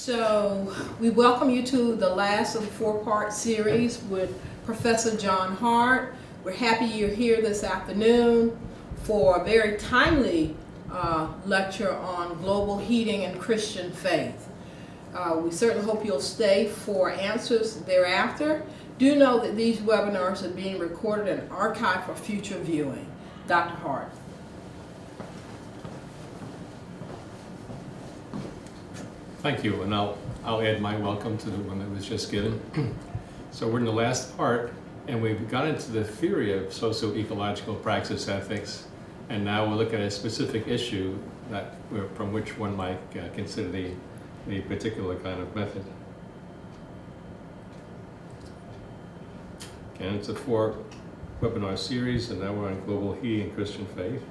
So we welcome you to the last of the four-part series with Professor John Hart. We're happy you're here this afternoon for a very timely lecture on global heating and Christian faith. We certainly hope you'll stay for answers thereafter. Do know that these webinars are being recorded and archived for future viewing. Dr. Hart. Thank you, and I'll add my welcome to the one that was just given. So we're in the last part, and we've got into the theory of socio-ecological praxis ethics, and now we'll look at a specific issue that from which one might consider the particular kind of method. And it's a 4-webinar series, and now we're on global heating and Christian faith.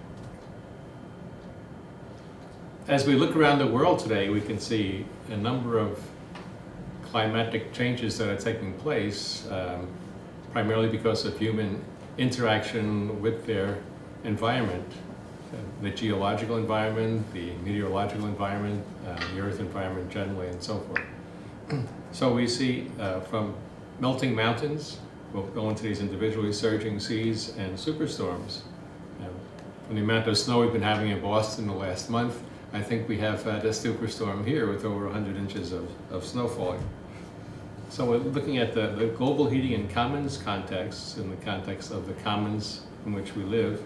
As we look around the world today, we can see a number of climatic changes that are taking place, primarily because of human interaction with their environment, the geological environment, the meteorological environment, the earth environment generally, and so forth. So we see from melting mountains, we'll go into these individually surging seas and superstorms. From the amount of snow we've been having in Boston the last month, I think we have had a superstorm here with over 100 inches of snow falling. So we're looking at the global heating and commons context, in the context of the commons in which we live,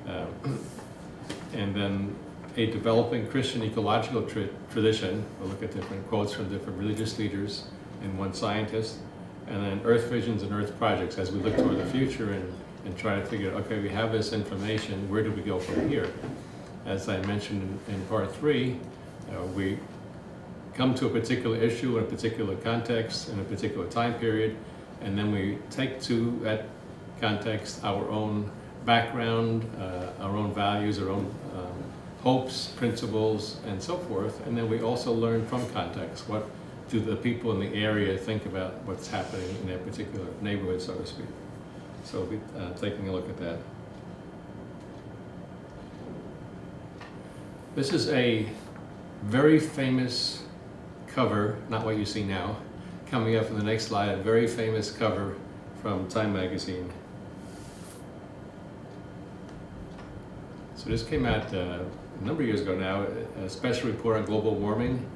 and then a developing Christian ecological tradition. We'll look at different quotes from different religious leaders and one scientist, and then Earth visions and Earth projects as we look toward the future and try to figure out, okay, we have this information, where do we go from here? As I mentioned in part 3, we come to a particular issue in a particular context, in a particular time period, and then we take to that context our own background, our own values, our own hopes, principles, and so forth, and then we also learn from context. What do the people in the area think about what's happening in their particular neighborhood, so to speak? So we'll be taking a look at that. This is a very famous cover, not what you see now, coming up in the next slide, a very famous cover from Time magazine. So this came out a number of years ago now, a special report on global warming.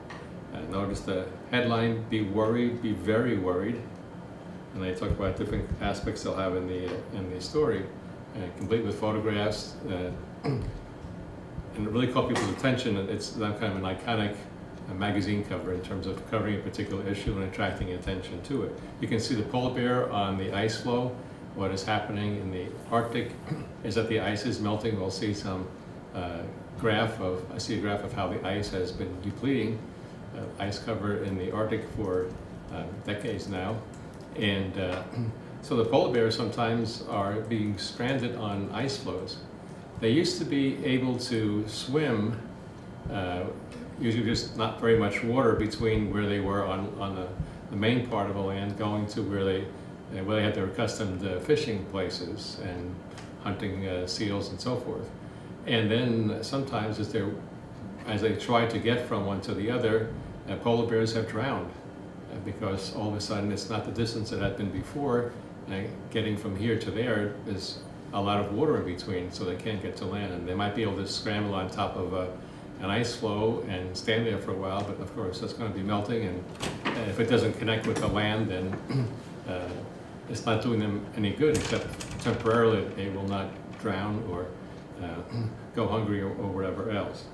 Notice the headline, "Be worried, be very worried." And they talk about different aspects they'll have in the story, complete with photographs. And it really caught people's attention. It's kind of an iconic magazine cover in terms of covering a particular issue and attracting attention to it. You can see the polar bear on the ice floe. What is happening in the Arctic is that the ice is melting. We'll see some graph of how the ice has been depleting. Ice cover in the Arctic for decades now. And so the polar bears sometimes are being stranded on ice floes. They used to be able to swim, usually just not very much water between where they were on the main part of the land, going to where they had their accustomed fishing places and hunting seals and so forth. And then sometimes as they try to get from one to the other, polar bears have drowned because all of a sudden it's not the distance it had been before. Getting from here to there is a lot of water in between, so they can't get to land, and they might be able to scramble on top of an ice floe and stand there for a while, but of course that's going to be melting, and if it doesn't connect with the land, then it's not doing them any good, except temporarily they will not drown or go hungry or whatever else.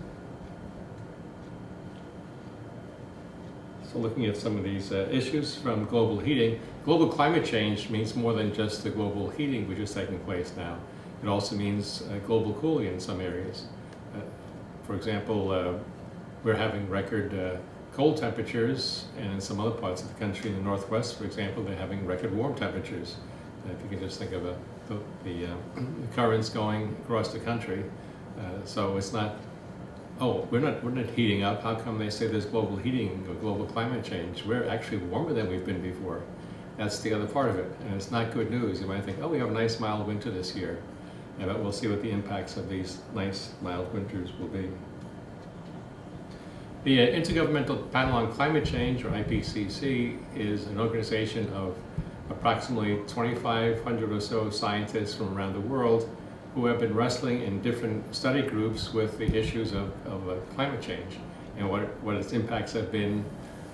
So looking at some of these issues from global heating, global climate change means more than just the global heating which is taking place now. It also means global cooling in some areas. For example, we're having record cold temperatures, and in some other parts of the country, in the Northwest, for example, they're having record warm temperatures. If you can just think of the currents going across the country. So it's not, oh, we're not heating up. How come they say there's global heating or global climate change? We're actually warmer than we've been before. That's the other part of it, and it's not good news. You might think, oh, we have a nice mild winter this year, but we'll see what the impacts of these nice mild winters will be. The Intergovernmental Panel on Climate Change, or IPCC, is an organization of approximately 2,500 or so scientists from around the world who have been wrestling in different study groups with the issues of climate change and what its impacts have been,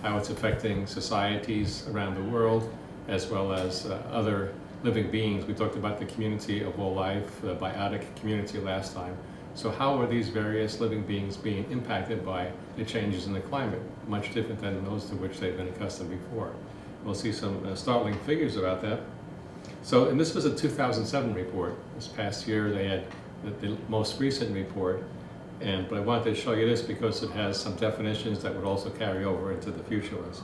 how it's affecting societies around the world, as well as other living beings. We talked about the community of all life, the biotic community last time. So how are these various living beings being impacted by the changes in the climate? Much different than those to which they've been accustomed before. We'll see some startling figures about that. So, and this was a 2007 report. This past year they had the most recent report, but I wanted to show you this because it has some definitions that would also carry over into the future ones.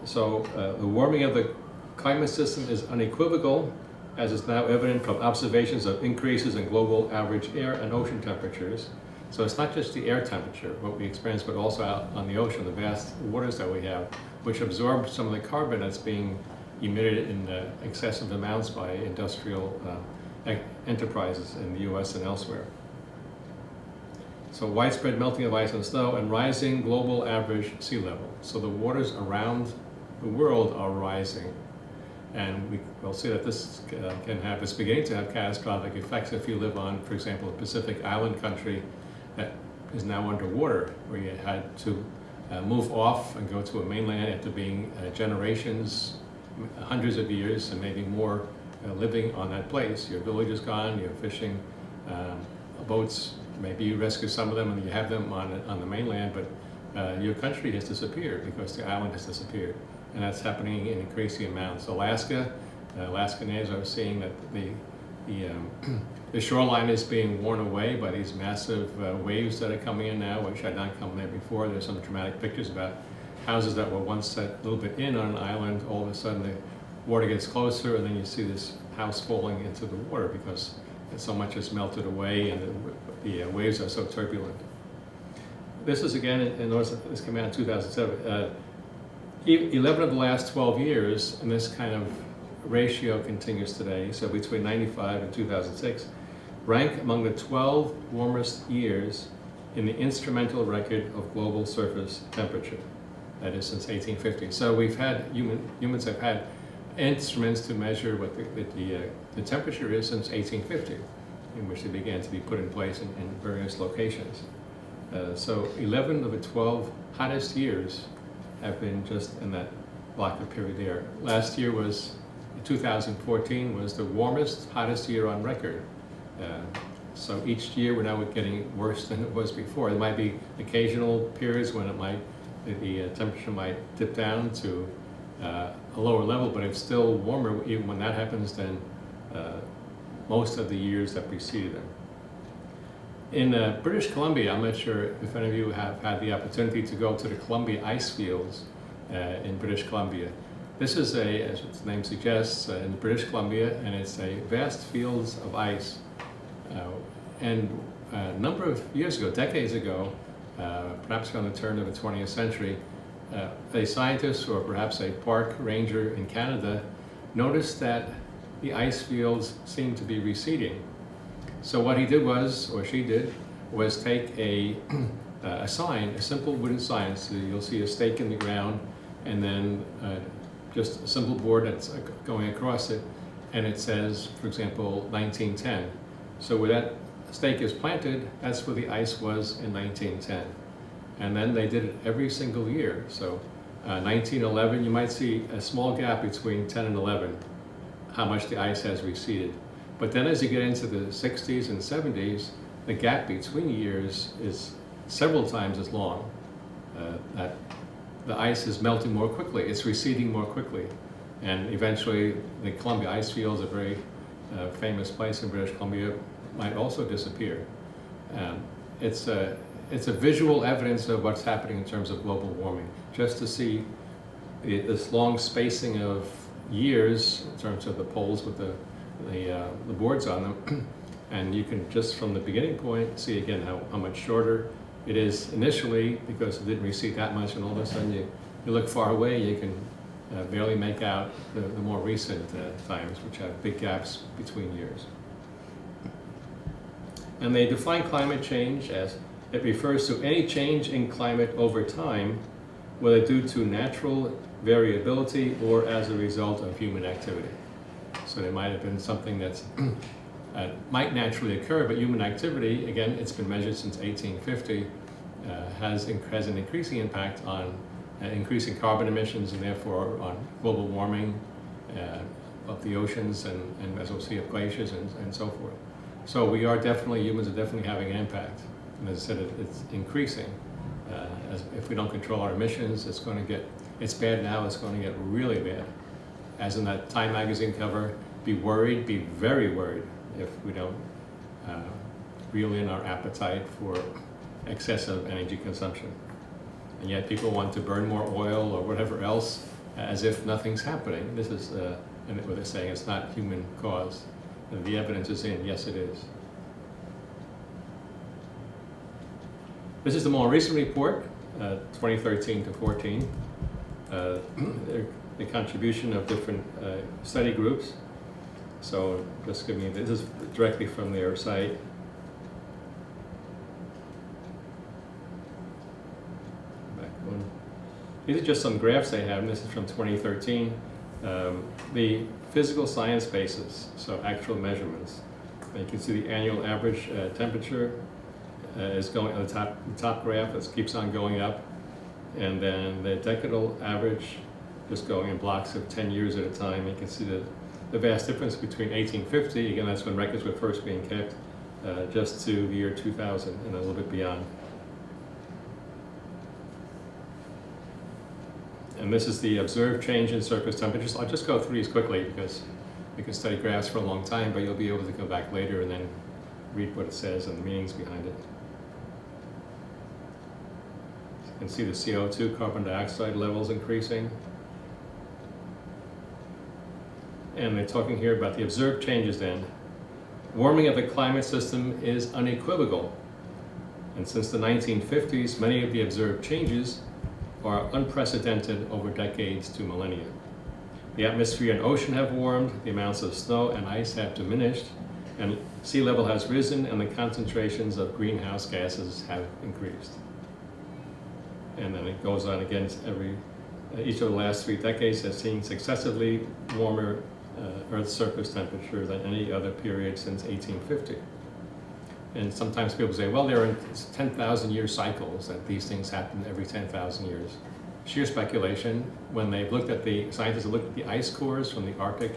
So the warming of the climate system is unequivocal, as is now evident from observations of increases in global average air and ocean temperatures. So it's not just the air temperature, what we experience, but also out on the ocean, the vast waters that we have, which absorb some of the carbon that's being emitted in excessive amounts by industrial enterprises in the US and elsewhere. So widespread melting of ice and snow and rising global average sea level. So the waters around the world are rising. And we'll see that this it's beginning to have catastrophic effects if you live on, for example, a Pacific island country that is now underwater, where you had to move off and go to a mainland after being generations, hundreds of years, and maybe more living on that place. Your village is gone, your fishing boats, maybe you rescue some of them and you have them on the mainland, but your country has disappeared because the island has disappeared. And that's happening in increasing amounts. Alaska natives are seeing that the shoreline is being worn away by these massive waves that are coming in now, which had not come there before. There's some dramatic pictures about houses that were once set a little bit in on an island. All of a sudden the water gets closer and then you see this house falling into the water because so much has melted away and the waves are so turbulent. This is again, this came out in 2007. 11 of the last 12 years, and this kind of ratio continues today, so between 95 and 2006, rank among the 12 warmest years in the instrumental record of global surface temperature. That is since 1850. So we've had, humans have had instruments to measure what the temperature is since 1850, in which they began to be put in place in various locations. So 11 of the 12 hottest years have been just in that block of period there. Last year was, 2014 was the warmest, hottest year on record. So each year we're now getting worse than it was before. There might be occasional periods when the temperature might dip down to a lower level, but it's still warmer even when that happens than most of the years that preceded them. In British Columbia, I'm not sure if any of you have had the opportunity to go to the Columbia ice fields in British Columbia. This is as its name suggests, in British Columbia, and it's a vast fields of ice. And a number of years ago, decades ago, perhaps around the turn of the 20th century, a scientist or perhaps a park ranger in Canada noticed that the ice fields seemed to be receding. So what he did was, or she did, was take a sign, a simple wooden sign. So you'll see a stake in the ground, and then just a simple board that's going across it, and it says, for example, 1910. So where that stake is planted, that's where the ice was in 1910. And then they did it every single year. So 1911, you might see a small gap between 10 and 11, how much the ice has receded. But then as you get into the 60s and 70s, the gap between years is several times as long. That the ice is melting more quickly, it's receding more quickly. And eventually the Columbia ice fields, a very famous place in British Columbia, might also disappear. It's a visual evidence of what's happening in terms of global warming. Just to see this long spacing of years in terms of the poles with the boards on them, and you can just from the beginning point see again how much shorter it is initially because it didn't recede that much, and all of a sudden you look far away, you can barely make out the more recent times, which have big gaps between years. And they define climate change as It refers to any change in climate over time, whether due to natural variability or as a result of human activity. So there might have been something that's might naturally occur, but human activity, again, it's been measured since 1850, has an increasing impact on increasing carbon emissions and therefore on global warming of the oceans and as we'll see, of glaciers and so forth. So humans are definitely having an impact. And as I said, it's increasing. If we don't control our emissions, it's bad now, it's going to get really bad. As in that Time magazine cover, be very worried if we don't reel in our appetite for excessive energy consumption. And yet people want to burn more oil or whatever else as if nothing's happening. This is what they're saying, it's not human cause. And the evidence is in, yes it is. This is the more recent report, 2013 to 14. The contribution of different study groups. So just give me, this is directly from their site. Back one. These are just some graphs they have, and this is from 2013. The physical science basis, so actual measurements. And you can see the annual average temperature is going on the top graph. It keeps on going up, and then the decadal average just going in blocks of 10 years at a time. You can see the vast difference between 1850, again that's when records were first being kept, just to the year 2000 and a little bit beyond. And this is the observed change in surface temperatures. I'll just go through these quickly because we can study graphs for a long time, but you'll be able to come back later and then read what it says and the meanings behind it. So you can see the CO2, carbon dioxide levels increasing. And they're talking here about the observed changes then. Warming of the climate system is unequivocal. And since the 1950s, many of the observed changes are unprecedented over decades to millennia. The atmosphere and ocean have warmed, the amounts of snow and ice have diminished, and sea level has risen, and the concentrations of greenhouse gases have increased. And then it goes on again, each of the last 3 decades has seen successively warmer Earth's surface temperature than any other period since 1850. And sometimes people say, well, there are 10,000 year cycles, that these things happen every 10,000 years. Sheer speculation. When scientists have looked at the ice cores from the Arctic,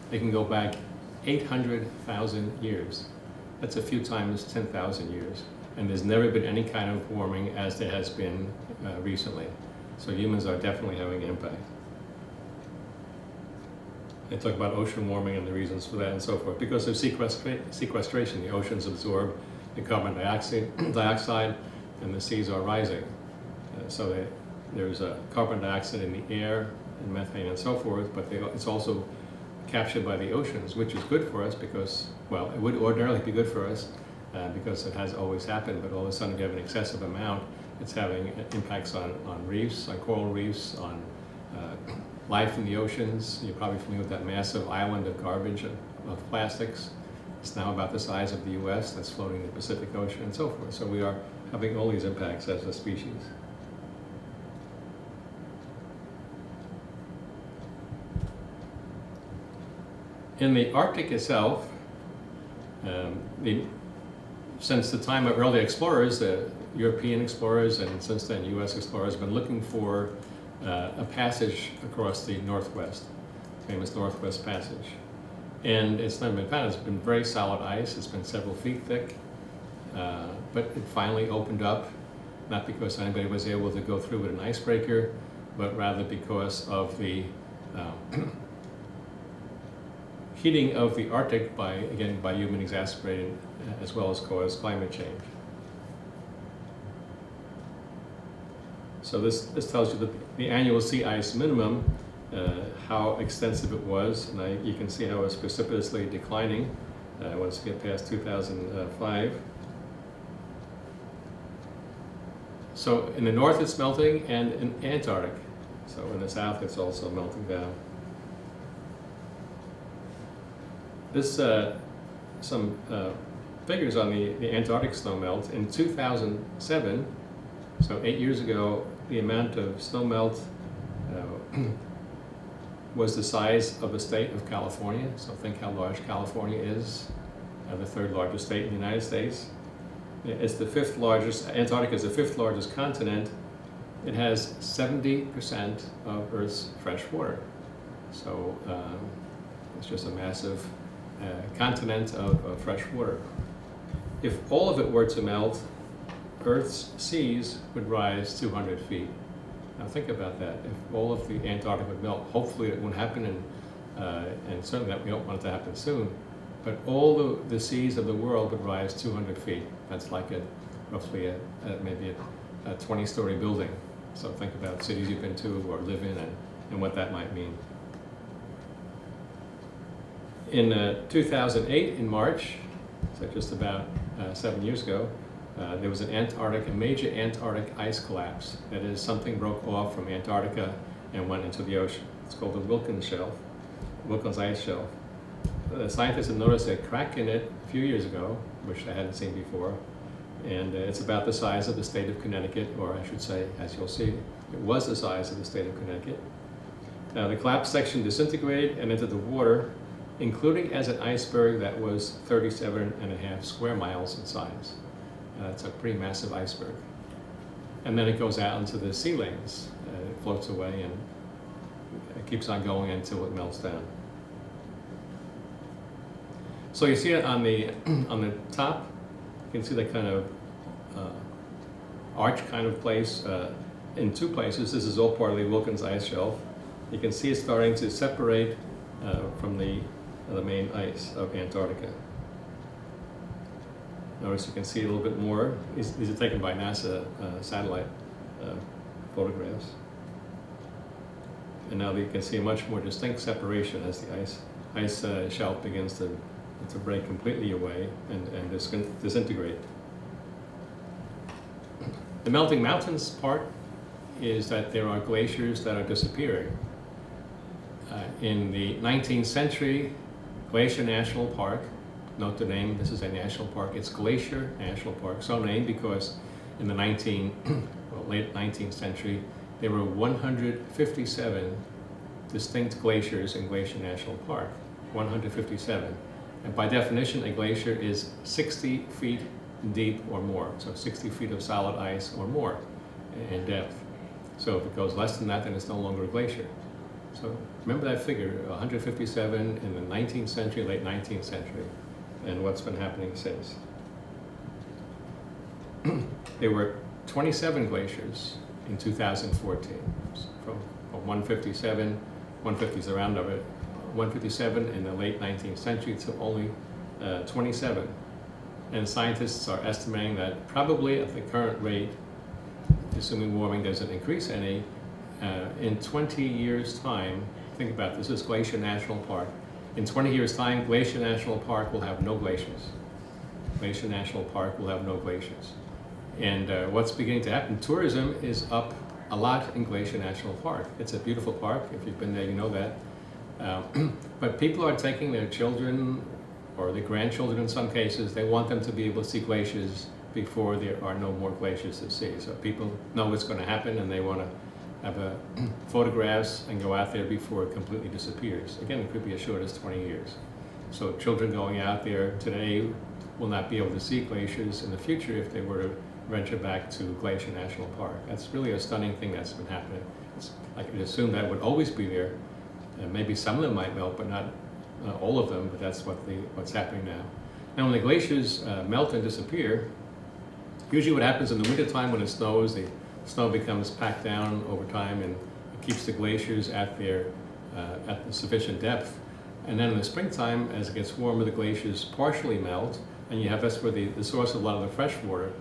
they can go back 800,000 years. That's a few times 10,000 years. And there's never been any kind of warming as there has been recently. So humans are definitely having an impact. They talk about ocean warming and the reasons for that and so forth. Because of sequestration, the oceans absorb the carbon dioxide and the seas are rising. So there's carbon dioxide in the air and methane and so forth, but it's also captured by the oceans, which is good for us because, well, it would ordinarily be good for us because it has always happened, but all of a sudden if you have an excessive amount, it's having impacts on reefs, on coral reefs, on life in the oceans. You're probably familiar with that massive island of garbage of plastics. It's now about the size of the US that's floating in the Pacific Ocean and so forth. So we are having all these impacts as a species. In the Arctic itself, since the time of early explorers, the European explorers and since then US explorers have been looking for a passage across the Northwest, famous Northwest Passage. And it's never been found. It's been very solid ice. It's been several feet thick, but it finally opened up, not because anybody was able to go through with an icebreaker, but rather because of the heating of the Arctic by human exacerbated as well as caused climate change. So this tells you the annual sea ice minimum, how extensive it was, and you can see how it's precipitously declining once you get past 2005. So in the north it's melting, and in Antarctic. So in the south it's also melting down. This some figures on the Antarctic snow melt. In 2007, so 8 years ago, the amount of snow melt was the size of the state of California. So think how large California is, the third largest state in the United States. It's the fifth largest, Antarctica is the fifth largest continent. It has 70% of Earth's fresh water. So it's just a massive continent of fresh water. If all of it were to melt, Earth's seas would rise 200 feet. Now think about that. If all of the Antarctica would melt, hopefully it won't happen, and certainly that we don't want it to happen soon, but all the seas of the world would rise 200 feet. That's like roughly maybe a 20-story building. So think about cities you've been to or live in and what that might mean. In 2008, in March, so just about 7 years ago, there was a major Antarctic ice collapse. That is, something broke off from Antarctica and went into the ocean. It's called the Wilkins ice shelf. Scientists have noticed a crack in it a few years ago, which I hadn't seen before, and it's about the size of the state of Connecticut, or I should say, as you'll see, it was the size of the state of Connecticut. Now, the collapsed section disintegrated and entered the water, including as an iceberg that was 37.5 square miles in size. It's a pretty massive iceberg. And then it goes out into the sea lanes. It floats away and it keeps on going until it melts down. So you see it on the top. You can see that kind of arch kind of place in two places. This is all part of the Wilkins ice shelf. You can see it starting to separate from the main ice of Antarctica. Notice you can see a little bit more. These are taken by NASA satellite photographs. And now you can see a much more distinct separation as the ice shelf begins to break completely away and disintegrate. The melting mountains part is that there are glaciers that are disappearing. In the 19th century, Glacier National Park, note the name, this is a national park, it's Glacier National Park, so named because in the late 19th century, there were 157 distinct glaciers in Glacier National Park, 157. And by definition, a glacier is 60 feet deep or more, so 60 feet of solid ice or more in depth. So if it goes less than that, then it's no longer a glacier. So remember that figure, 157 in the 19th century, late 19th century, and what's been happening since. There were 27 glaciers in 2014, from 157, 150 is the round of it, 157 in the late 19th century to only 27. And scientists are estimating that probably at the current rate, assuming warming doesn't increase any, in 20 years' time, think about this, is Glacier National Park. In 20 years' time, Glacier National Park will have no glaciers. Glacier National Park will have no glaciers. And what's beginning to happen, tourism is up a lot in Glacier National Park. It's a beautiful park. If you've been there, you know that. But people are taking their children or their grandchildren in some cases. They want them to be able to see glaciers before there are no more glaciers to see. So people know what's going to happen and they want to have photographs and go out there before it completely disappears. Again, it could be as short as 20 years. So children going out there today will not be able to see glaciers in the future if they were to venture back to Glacier National Park. That's really a stunning thing that's been happening. I could assume that would always be there. Maybe some of them might melt, but not all of them, but that's what's happening now. Now when the glaciers melt and disappear, usually what happens in the wintertime when it snows, the snow becomes packed down over time and it keeps the glaciers at the sufficient depth. And then in the springtime, as it gets warmer, the glaciers partially melt, and that's where the source of a lot of the fresh water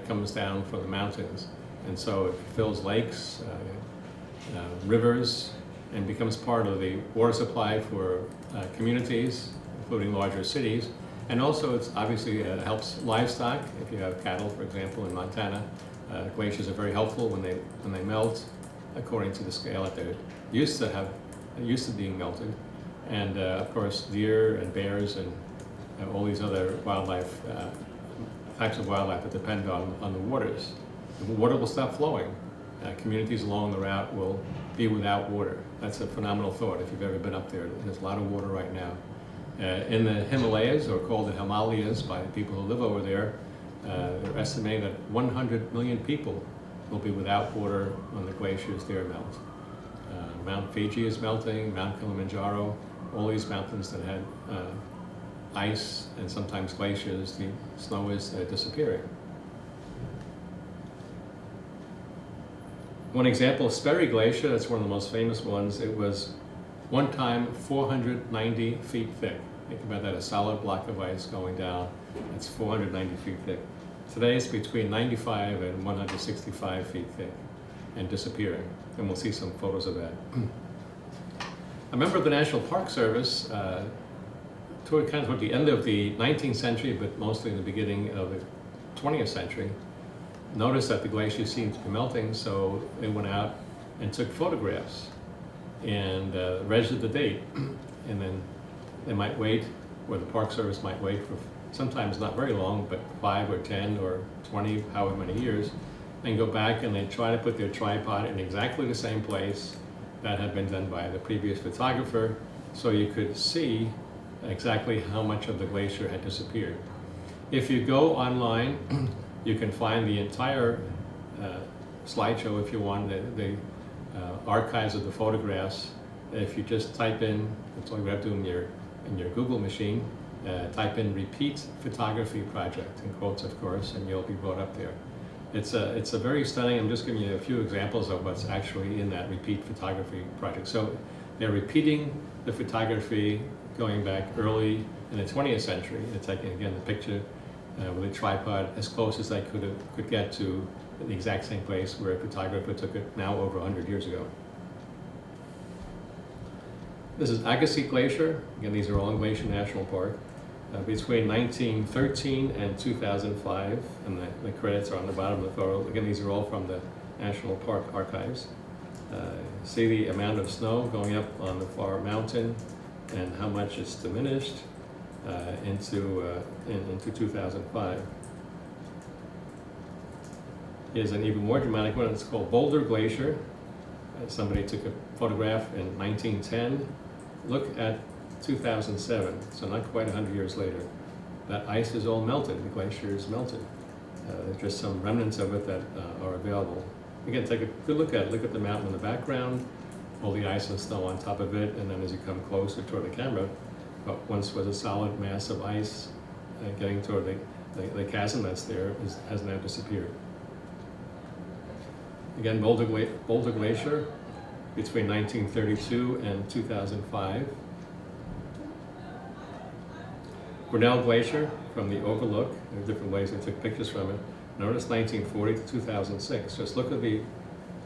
comes down from the mountains. And so it fills lakes, rivers, and becomes part of the water supply for communities, including larger cities. And also it's obviously helps livestock. If you have cattle, for example, in Montana, glaciers are very helpful when they melt according to the scale that they're used to being melted. And of course, deer and bears and all these other wildlife, types of wildlife that depend on the waters. The water will stop flowing. Communities along the route will be without water. That's a phenomenal thought if you've ever been up there. There's a lot of water right now. In the Himalayas, or called the Himalayas by the people who live over there, they're estimating that 100 million people will be without water when the glaciers there melt. Mount Fiji is melting, Mount Kilimanjaro, all these mountains that had ice and sometimes glaciers, the snow is disappearing. One example, Sperry Glacier, that's one of the most famous ones. It was one time 490 feet thick. Think about that, a solid block of ice going down. That's 490 feet thick. Today it's between 95 and 165 feet thick and disappearing. And we'll see some photos of that. A member of the National Park Service, toward the end of the 19th century, but mostly in the beginning of the 20th century, noticed that the glaciers seemed to be melting, so they went out and took photographs and registered the date. And then they might wait, or the Park Service might wait for sometimes not very long, but 5 or 10 or 20, however many years, and go back and they try to put their tripod in exactly the same place that had been done by the previous photographer, so you could see exactly how much of the glacier had disappeared. If you go online, you can find the entire slideshow if you want, the archives of the photographs. If you just type in, that's all you have to do in your Google machine, type in "repeat photography project" in quotes, of course, and you'll be brought up there. It's a very stunning. I'm just giving you a few examples of what's actually in that repeat photography project. So they're repeating the photography going back early in the 20th century. They're taking again the picture with a tripod as close as they could get to the exact same place where a photographer took it now over 100 years ago. This is Agassiz Glacier. Again, these are all in Glacier National Park. Between 1913 and 2005, and the credits are on the bottom of the photo. Again, these are all from the National Park Archives. See the amount of snow going up on the far mountain and how much it's diminished into 2005. Here's an even more dramatic one. It's called Boulder Glacier. Somebody took a photograph in 1910. Look at 2007, so not quite 100 years later. That ice is all melted, the glacier is melted. There's just some remnants of it that are available. Again, take a good look at it. Look at the mountain in the background, all the ice and snow on top of it, and then as you come closer toward the camera, what once was a solid mass of ice getting toward the chasm that's there has now disappeared. Again, Boulder Glacier between 1932 and 2005. Grinnell Glacier from the Overlook. There are different ways they took pictures from it. Notice 1940 to 2006. Just look at the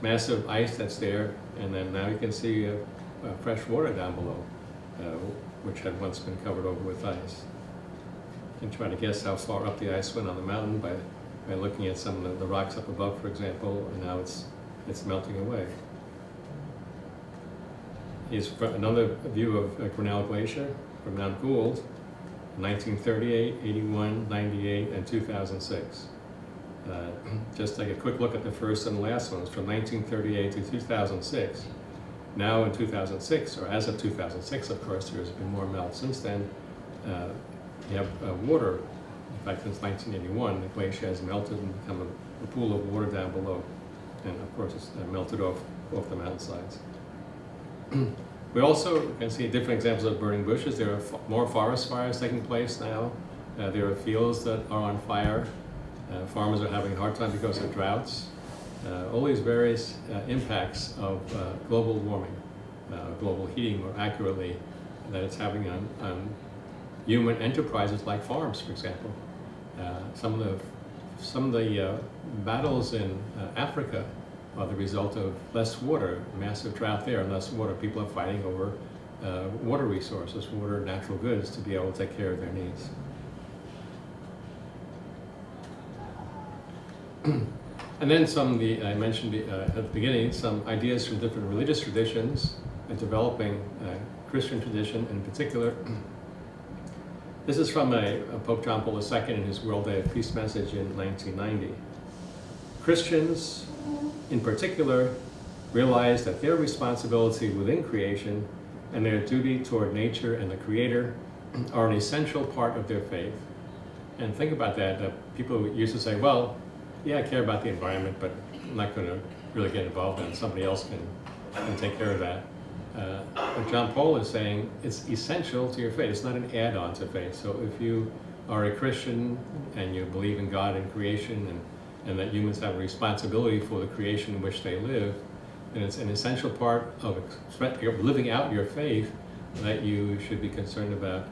massive ice that's there, and then now you can see fresh water down below, which had once been covered over with ice. You can try to guess how far up the ice went on the mountain by looking at some of the rocks up above, for example, and now it's melting away. Here's another view of Grinnell Glacier from Mount Gould, 1938, 81, 98, and 2006. Just take a quick look at the first and last ones from 1938 to 2006. Now in 2006, or as of 2006, of course, there's been more melt since then. You have water. In fact, since 1981, the glacier has melted and become a pool of water down below. And of course, it's melted off the mountainsides. We also can see different examples of burning bushes. There are more forest fires taking place now. There are fields that are on fire. Farmers are having a hard time because of droughts. All these various impacts of global warming, global heating more accurately, that it's having on human enterprises like farms, for example. Some of the battles in Africa are the result of less water, massive drought there, and less water. People are fighting over water resources, water, natural goods, to be able to take care of their needs. And then I mentioned at the beginning, some ideas from different religious traditions, and developing Christian tradition in particular. This is from Pope John Paul II in his World Day of Peace message in 1990. Christians, in particular, realize that their responsibility within creation and their duty toward nature and the Creator are an essential part of their faith. And think about that. People used to say, well, yeah, I care about the environment, but I'm not going to really get involved in it. Somebody else can take care of that. But John Paul is saying it's essential to your faith. It's not an add-on to faith. So if you are a Christian and you believe in God and creation and that humans have a responsibility for the creation in which they live, then it's an essential part of living out your faith that you should be concerned about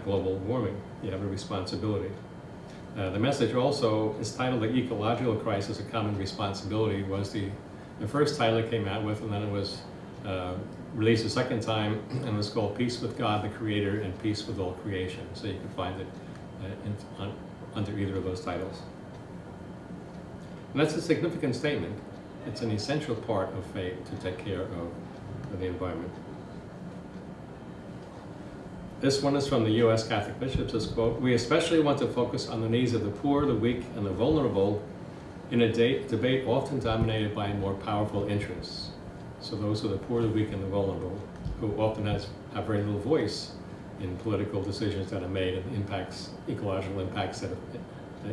global warming. You have a responsibility. The message also is titled The Ecological Crisis, a Common Responsibility, was the first title it came out with, and then it was released a second time, and it was called Peace with God, the Creator, and Peace with All Creation. So you can find it under either of those titles. And that's a significant statement. It's an essential part of faith to take care of the environment. This one is from the U.S. Catholic Bishops. This quote, "We especially want to focus on the needs of the poor, the weak, and the vulnerable in a debate often dominated by more powerful interests." So those are the poor, the weak, and the vulnerable, who often have very little voice in political decisions that are made and ecological impacts that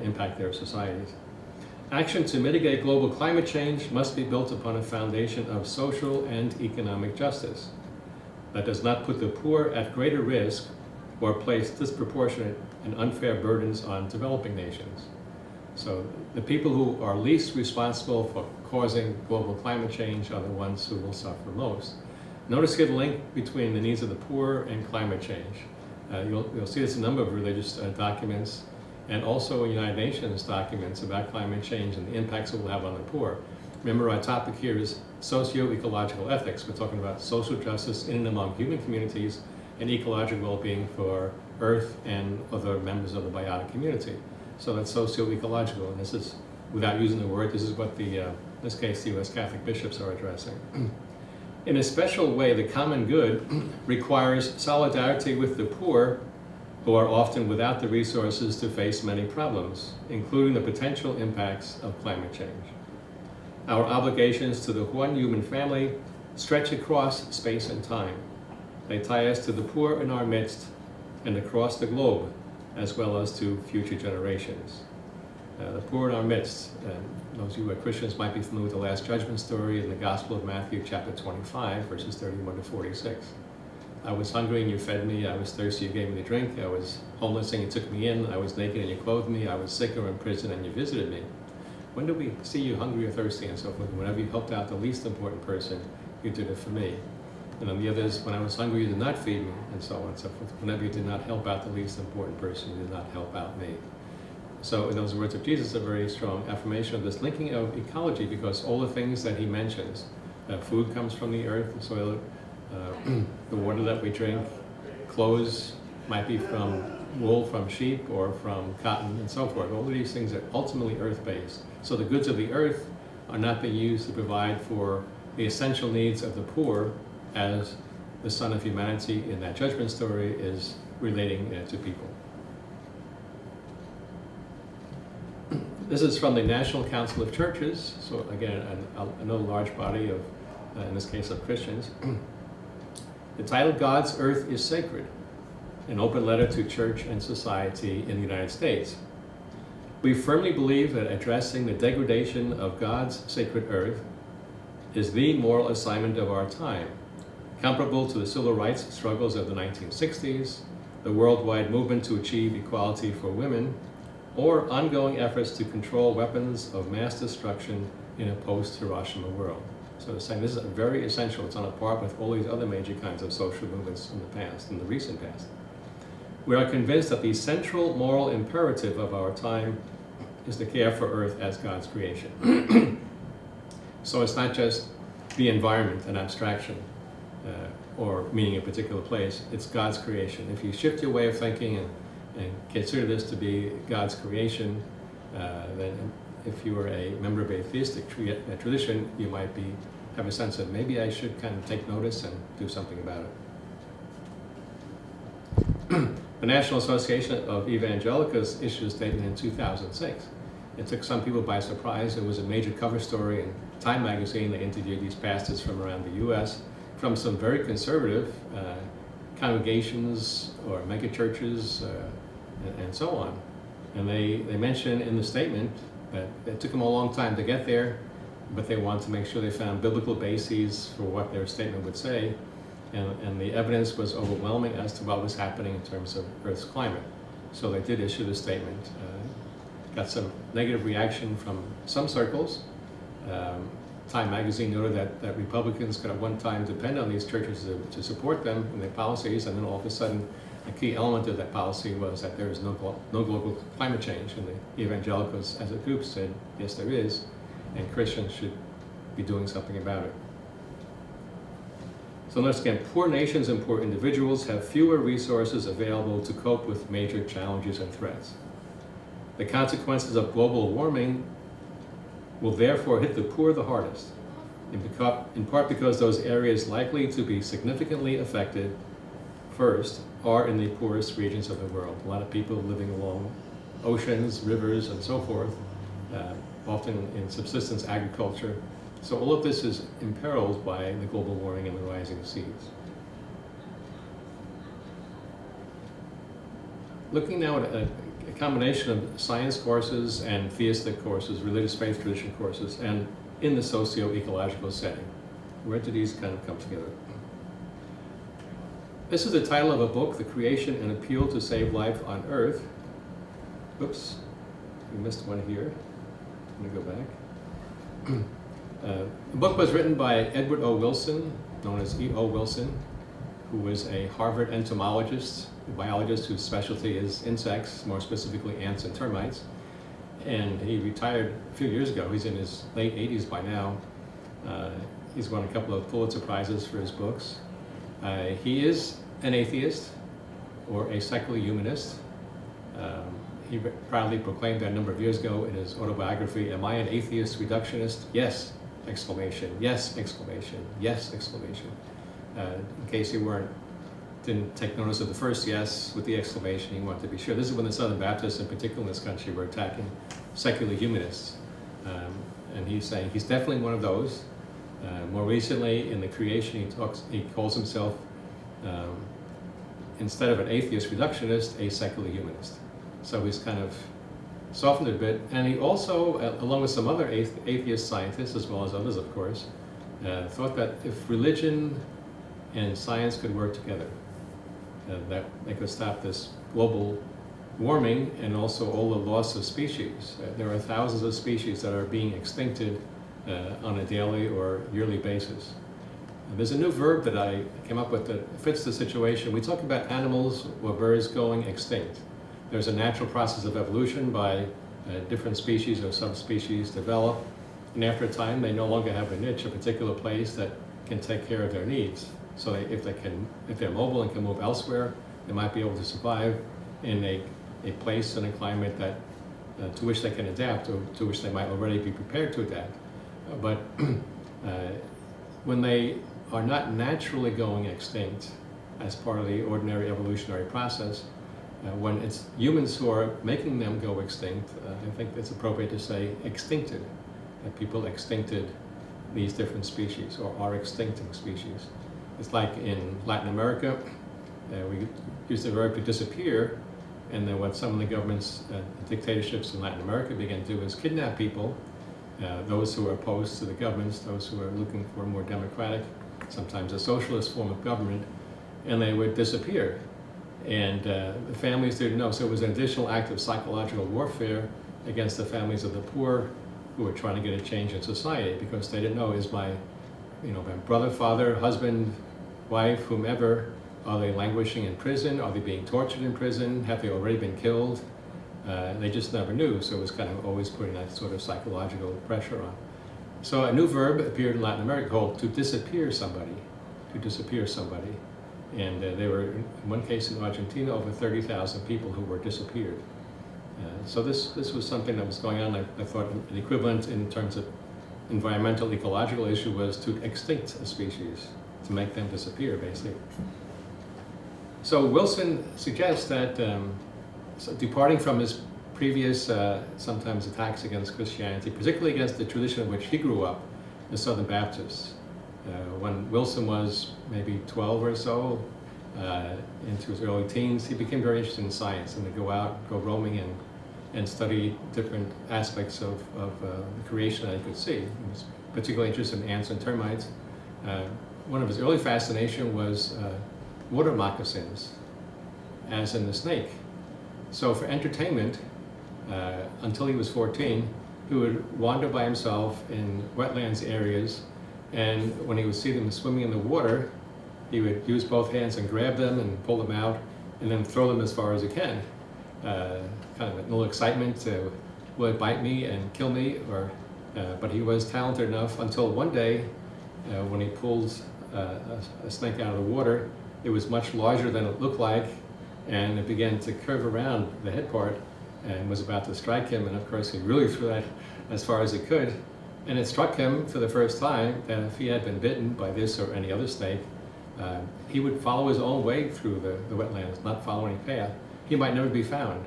impact their societies. Action to mitigate global climate change must be built upon a foundation of social and economic justice that does not put the poor at greater risk or place disproportionate and unfair burdens on developing nations. So the people who are least responsible for causing global climate change are the ones who will suffer most. Notice here the link between the needs of the poor and climate change. You'll see this in a number of religious documents and also United Nations documents about climate change and the impacts it will have on the poor. Remember, our topic here is socio-ecological ethics. We're talking about social justice in and among human communities and ecological well-being for Earth and other members of the biotic community. So that's socio-ecological, and this is, without using the word, this is what in this case, the U.S. Catholic bishops are addressing. In a special way, the common good requires solidarity with the poor, who are often without the resources to face many problems, including the potential impacts of climate change. Our obligations to the one human family stretch across space and time. They tie us to the poor in our midst and across the globe, as well as to future generations. The poor in our midst, those of you who are Christians might be familiar with the Last Judgment story in the Gospel of Matthew, chapter 25, verses 31 to 46. I was hungry and you fed me, I was thirsty, you gave me the drink, I was homeless and you took me in, I was naked and you clothed me, I was sick or in prison and you visited me. When did we see you hungry or thirsty and so forth? Whenever you helped out the least important person, you did it for me. And on the others, when I was hungry, you did not feed me, and so on and so forth. Whenever you did not help out the least important person, you did not help out me. So in those words of Jesus, a very strong affirmation of this linking of ecology, because all the things that he mentions, food comes from the earth, the soil, the water that we drink, clothes might be from wool from sheep or from cotton and so forth. All of these things are ultimately earth-based. So the goods of the earth are not being used to provide for the essential needs of the poor, as the Son of Humanity in that judgment story is relating to people. This is from the National Council of Churches, so again, another large body of, in this case, of Christians. The title, God's Earth is Sacred, an open letter to church and society in the United States. We firmly believe that addressing the degradation of God's sacred earth is the moral assignment of our time, comparable to the civil rights struggles of the 1960s, the worldwide movement to achieve equality for women, or ongoing efforts to control weapons of mass destruction in a post-Hiroshima world. So they're saying this is very essential. It's on a par with all these other major kinds of social movements in the past, in the recent past. We are convinced that the central moral imperative of our time is to care for Earth as God's creation. So it's not just the environment, an abstraction, or meaning a particular place. It's God's creation. If you shift your way of thinking and consider this to be God's creation, then if you were a member of a theistic tradition, you might have a sense of maybe I should kind of take notice and do something about it. The National Association of Evangelicals issued a statement in 2006. It took some people by surprise. It was a major cover story in Time magazine. They interviewed these pastors from around the U.S., from some very conservative congregations or megachurches and so on. And they mention in the statement that it took them a long time to get there, but they wanted to make sure they found biblical bases for what their statement would say. And the evidence was overwhelming as to what was happening in terms of Earth's climate. So they did issue the statement. Got some negative reaction from some circles. Time magazine noted that Republicans could at one time depend on these churches to support them in their policies, and then all of a sudden a key element of that policy was that there is no global climate change. And the evangelicals as a group said, yes there is, and Christians should be doing something about it. So let's again, poor nations and poor individuals have fewer resources available to cope with major challenges and threats. The consequences of global warming will therefore hit the poor the hardest, in part because those areas likely to be significantly affected first are in the poorest regions of the world. A lot of people living along oceans, rivers, and so forth, often in subsistence agriculture. So all of this is imperiled by the global warming and the rising seas. Looking now at a combination of science courses and theistic courses, religious faith tradition courses, and in the socio-ecological setting. Where do these kind of come together? This is the title of a book, The Creation and Appeal to Save Life on Earth. Oops, we missed one here. Let me go back. The book was written by Edward O. Wilson, known as E.O. Wilson, who was a Harvard entomologist, a biologist whose specialty is insects, more specifically ants and termites. And he retired a few years ago. He's in his late 80s by now. He's won a couple of Pulitzer Prizes for his books. He is an atheist or a secular humanist. He proudly proclaimed that a number of years ago in his autobiography, "Am I an atheist reductionist? Yes!" Exclamation. Yes! Exclamation. Yes! Exclamation. In case you didn't take notice of the first yes with the exclamation, you want to be sure. This is when the Southern Baptists, in particular in this country, were attacking secular humanists. And he's saying he's definitely one of those. More recently, in The Creation, he calls himself, instead of an atheist reductionist, a secular humanist. So he's kind of softened it a bit. And he also, along with some other atheist scientists, as well as others, of course, thought that if religion and science could work together, that they could stop this global warming and also all the loss of species. There are thousands of species that are being extincted on a daily or yearly basis. There's a new verb that I came up with that fits the situation. We talk about animals or birds going extinct. There's a natural process of evolution by different species or subspecies develop, and after a time they no longer have a niche, a particular place that can take care of their needs. So if they're mobile and can move elsewhere, they might be able to survive in a place and a climate that to which they can adapt, or to which they might already be prepared to adapt. But when they are not naturally going extinct as part of the ordinary evolutionary process, when it's humans who are making them go extinct, I think it's appropriate to say extincted, that people extincted these different species or are extincting species. It's like in Latin America, we use the verb to disappear, and then what some of the governments, dictatorships in Latin America began to do is kidnap people, those who are opposed to the governments, those who are looking for a more democratic, sometimes a socialist form of government, and they would disappear. And the families didn't know, so it was an additional act of psychological warfare against the families of the poor who were trying to get a change in society, because they didn't know, is my brother, father, husband, wife, whomever, are they languishing in prison? Are they being tortured in prison? Have they already been killed? They just never knew, so it was kind of always putting that sort of psychological pressure on. So a new verb appeared in Latin America called to disappear somebody, to disappear somebody. And there were, in one case in Argentina, over 30,000 people who were disappeared. So this was something that was going on. I thought an equivalent in terms of environmental ecological issue was to extinct a species, to make them disappear, basically. So Wilson suggests that so departing from his previous sometimes attacks against Christianity, particularly against the tradition in which he grew up, the Southern Baptists. When Wilson was maybe 12 or so, into his early teens, he became very interested in science and would go roaming and study different aspects of the creation that he could see. He was particularly interested in ants and termites. One of his early fascination was water moccasins, as in the snake. So for entertainment, until he was 14, he would wander by himself in wetlands areas, and when he would see them swimming in the water, he would use both hands and grab them and pull them out, and then throw them as far as he can. Kind of a little excitement to, will it bite me and kill me? But he was talented enough until one day, when he pulled a snake out of the water, it was much larger than it looked like, and it began to curve around the head part and was about to strike him, and of course he really threw that as far as he could, and it struck him for the first time that if he had been bitten by this or any other snake, he would follow his own way through the wetlands, not follow any path. He might never be found,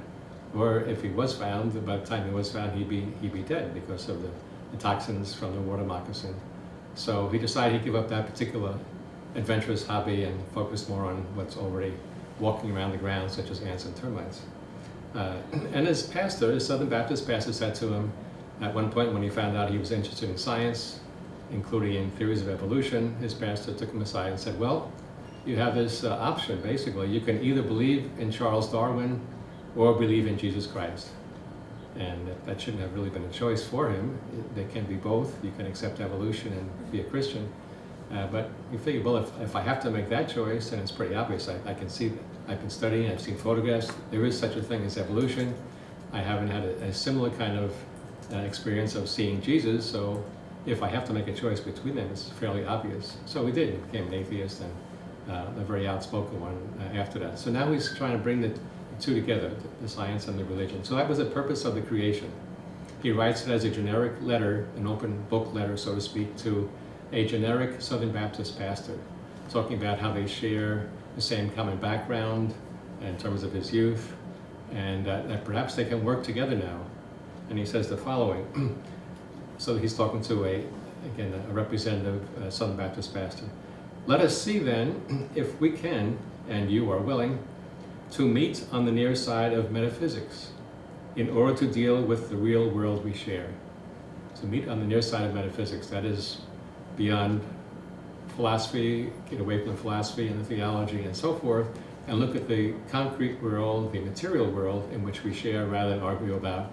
or if he was found, by the time he was found, he'd be dead because of the toxins from the water moccasin. So he decided he'd give up that particular adventurous hobby and focus more on what's already walking around the ground, such as ants and termites. And his pastor, his Southern Baptist pastor, said to him at one point when he found out he was interested in science, including in theories of evolution, his pastor took him aside and said, well, you have this option, basically. You can either believe in Charles Darwin or believe in Jesus Christ. And that shouldn't have really been a choice for him. They can be both. You can accept evolution and be a Christian. But you figure, well, if I have to make that choice, then it's pretty obvious. I can see that. I've been studying, I've seen photographs. There is such a thing as evolution. I haven't had a similar kind of experience of seeing Jesus, so if I have to make a choice between them, it's fairly obvious. So we did. He became an atheist and a very outspoken one after that. So now he's trying to bring the two together, the science and the religion. So that was the purpose of the creation. He writes it as a generic letter, an open book letter, so to speak, to a generic Southern Baptist pastor, talking about how they share the same common background in terms of his youth, and that perhaps they can work together now. And he says the following. So he's talking to a representative Southern Baptist pastor. Let us see then if we can, and you are willing, to meet on the near side of metaphysics in order to deal with the real world we share. To meet on the near side of metaphysics, that is beyond philosophy, get away from the philosophy and the theology and so forth, and look at the concrete world, the material world in which we share, rather than argue about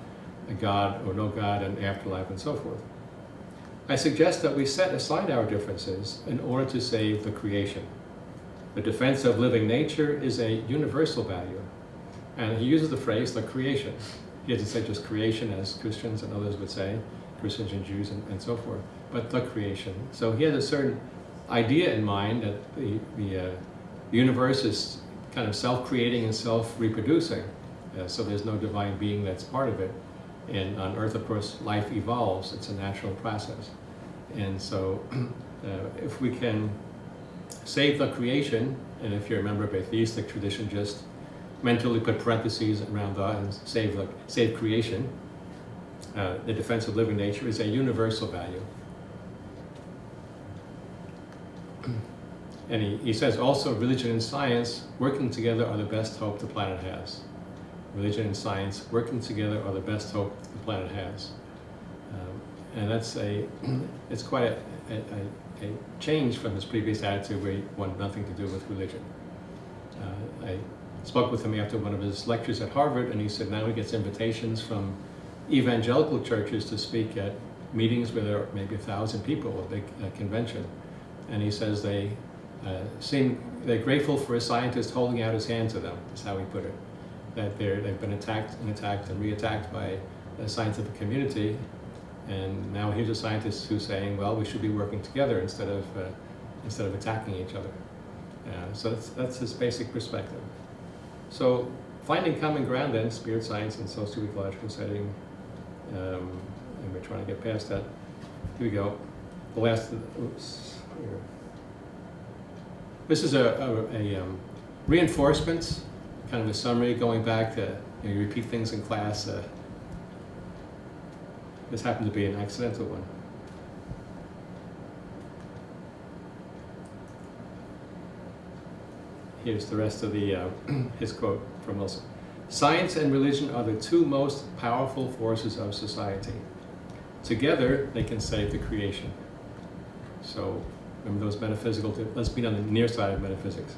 a God or no God and afterlife and so forth. I suggest that we set aside our differences in order to save the creation. The defense of living nature is a universal value. And he uses the phrase, the creation. He doesn't say just creation as Christians and others would say, Christians and Jews and so forth, but the creation. So he has a certain idea in mind that the universe is kind of self-creating and self-reproducing. So there's no divine being that's part of it. And on Earth, of course, life evolves. It's a natural process. And so if we can save the creation, and if you're a member of a theistic tradition, just mentally put parentheses around that and save creation, the defense of living nature is a universal value. And he says also religion and science working together are the best hope the planet has. Religion and science working together are the best hope the planet has. And it's quite a change from his previous attitude where he wanted nothing to do with religion. I spoke with him after one of his lectures at Harvard, and he said now he gets invitations from evangelical churches to speak at meetings where there are maybe 1,000 people, a big convention. And he says they're grateful for a scientist holding out his hand to them, is how he put it. That they've been attacked and re-attacked by the scientific community, and now here's a scientist who's saying, well, we should be working together instead of attacking each other. So that's his basic perspective. So finding common ground then, spirit science and socio-ecological setting, and we're trying to get past that. Here we go. The last, oops, here. This is a Reinforcements, kind of a summary going back to, you repeat things in class. This happened to be an accidental one. Here's the rest of his quote from Wilson. Science and religion are the two most powerful forces of society. Together, they can save the creation. So, remember those metaphysical, let's be on the near side of metaphysics.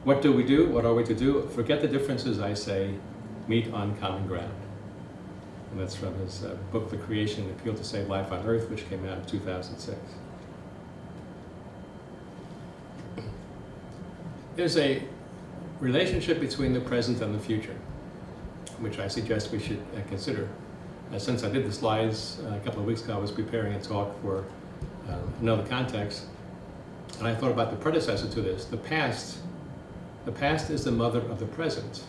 What do we do? What are we to do? Forget the differences, I say, meet on common ground. And that's from his book, The Creation, An Appeal to Save Life on Earth, which came out in 2006. There's a relationship between the present and the future, which I suggest we should consider. Since I did the slides a couple of weeks ago, I was preparing a talk for another context, and I thought about the predecessor to this. The past is the mother of the present.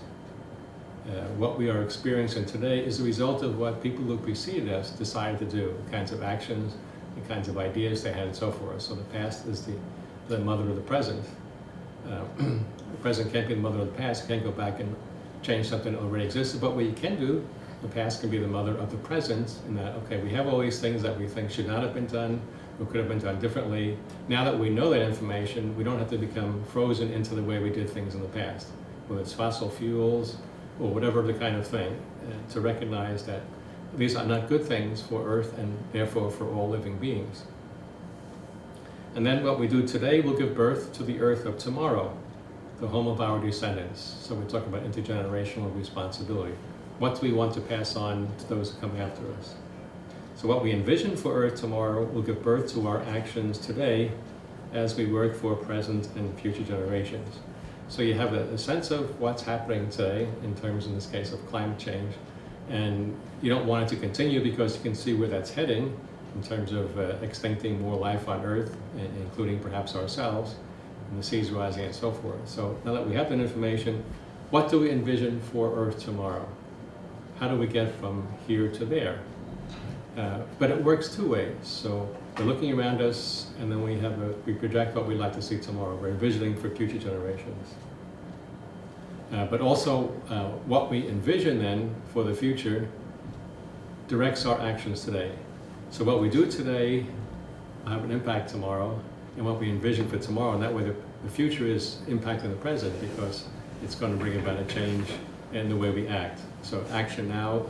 What we are experiencing today is the result of what people who preceded us decided to do, the kinds of actions, the kinds of ideas they had, and so forth. So the past is the mother of the present. The present can't be the mother of the past. You can't go back and change something that already existed. But what you can do, the past can be the mother of the present, in that, okay, we have all these things that we think should not have been done, or could have been done differently. Now that we know that information, we don't have to become frozen into the way we did things in the past, whether it's fossil fuels or whatever the kind of thing, to recognize that these are not good things for Earth and therefore for all living beings. And then what we do today will give birth to the Earth of tomorrow, the home of our descendants. So we're talking about intergenerational responsibility. What do we want to pass on to those who come after us? So what we envision for Earth tomorrow will give birth to our actions today as we work for present and future generations. So you have a sense of what's happening today in terms, in this case, of climate change. And you don't want it to continue because you can see where that's heading in terms of extincting more life on Earth, including perhaps ourselves, and the seas rising and so forth. So now that we have that information, what do we envision for Earth tomorrow? How do we get from here to there? But it works two ways. So we're looking around us, and then we project what we'd like to see tomorrow. We're envisioning for future generations. But also, what we envision then for the future directs our actions today. So what we do today will have an impact tomorrow, and what we envision for tomorrow, and that way the future is impacting the present because it's going to bring about a change in the way we act. So action now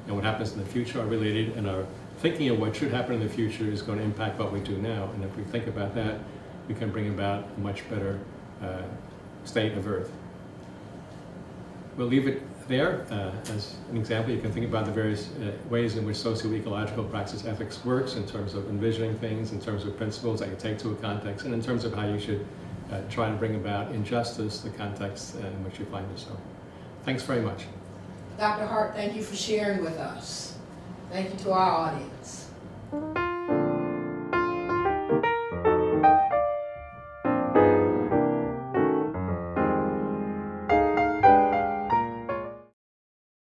and what happens in the future are related, and our thinking of what should happen in the future is going to impact what we do now. And if we think about that, we can bring about a much better state of Earth. We'll leave it there as an example. You can think about the various ways in which socio-ecological practice ethics works in terms of envisioning things, in terms of principles that you take to a context, and in terms of how you should try and bring about in justice the context in which you find yourself. Thanks very much. Dr. Hart, thank you for sharing with us. Thank you to our audience.